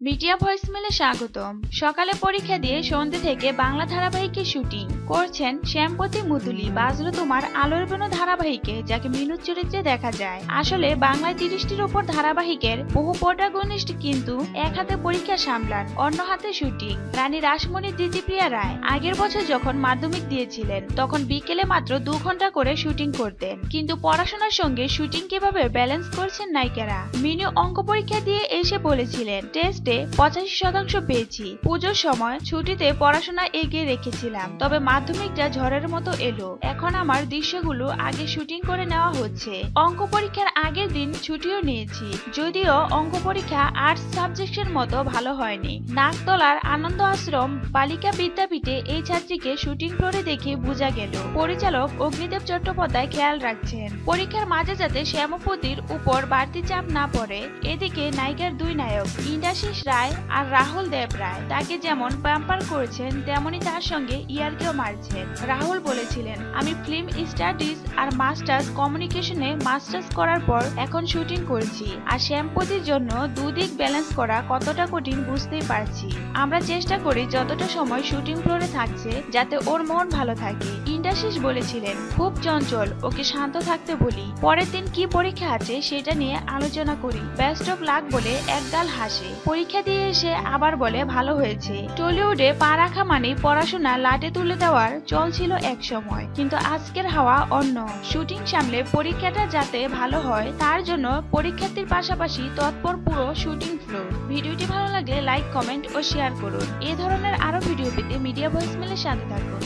Media ভয়েসমেলে স্বাগতম। সকালে পরীক্ষা দিয়ে সন্ধ্যে থেকে বাংলা ধারাবাহিকের শুটিং করছেন শ্যামপতি মুতুলি। বাজলো তোমার আলোর বেনো ধারাবাহিকে, যাকে মিনুর চরিত্রে দেখা যায়। আসলে বাংলায় 30টির উপর ধারাবাহিকের বহু প্রোটাগনিস্ট কিন্তু এক হাতে পরীক্ষা সামলান, অন্য হাতে শুটিং। রানী রাসমণি দিতিপ্রিয়া রায় আগের বছর যখন মাধ্যমিক দিয়েছিলেন তখন বিকেলে মাত্র 2 ঘন্টা করে শুটিং করতেন, কিন্তু পড়াশোনার সঙ্গে শুটিং কিভাবে ব্যালেন্স করছেন নায়িকারা। মিনু অঙ্ক পরীক্ষা দিয়ে এসে বলেছিলেন, টেস্টে 85% পেয়েছি। পুজোর সময় ছুটিতে পড়াশোনা এগিয়ে রেখেছিলাম, তবে মাধ্যমিকটা ঝড়ের মতো এলো। এখন আমার দৃশ্যগুলো আগে শুটিং করে নেওয়া হচ্ছে। অঙ্ক পরীক্ষার আগের দিন ছুটিও নিয়েছি, যদিও অঙ্ক পরীক্ষা আর্টস সাবজেক্টের মতো ভালো হয়নি। নাকতলার আনন্দ আশ্রম বালিকা বিদ্যাপীঠে এই ছাত্রীকে শুটিং ফ্লোরে দেখে বোঝা গেল পরিচালক অগ্নিদেব চট্টোপাধ্যায় খেয়াল রাখছেন পরীক্ষার মাঝে যাতে শ্যামপতির উপর বাড়তি চাপ না পড়ে। এদিকে নায়িকার দুই নায়ক ইন্দ্রাশিস রায় আর রাহুল দেব রায় তাকে যেমন প্যাম্পার করেছেন, তেমনি তার সঙ্গে ইয়ারকেও মারছেন। রাহুল বলেছিলেন, আমি ফিল্ম স্টাডিজ আর মাস্টার্স কমিউনিকেশনে মাস্টার্স করার পর এখন শুটিং করছি, আর শ্যামপতির জন্য দুদিক ব্যালেন্স করা কতটা কঠিন বুঝতেই পারছি। আমরা চেষ্টা করি যতটা সময় শুটিং ফ্লোরে থাকছে যাতে ওর মন ভালো থাকে। ইন্দ্রাশিস বলেছিলেন, খুব চঞ্চল, ওকে শান্ত থাকতে বলি, পরের দিন কি পরীক্ষা আছে সেটা নিয়ে আলোচনা করি। বেস্ট অফ লাক বলে একগাল হাসে। পরীক্ষা দিয়ে এসে আবার বলে ভালো হয়েছে। টলিউডে পা রাখা মানে পড়াশোনা লাটে তুলে দেওয়ার চল ছিল এক সময়, কিন্তু আজকের হাওয়া অন্য। শুটিং সামলে পরীক্ষাটা যাতে ভালো হয় তার জন্য পরীক্ষার্থীর পাশাপাশি তৎপর পুরো শুটিং ফ্লোর। ভিডিওটি ভালো লাগলে লাইক, কমেন্ট ও শেয়ার করুন। এই ধরনের আরো ভিডিও পেতে মিডিয়া ভয়েসমেলের সাথে থাকুন।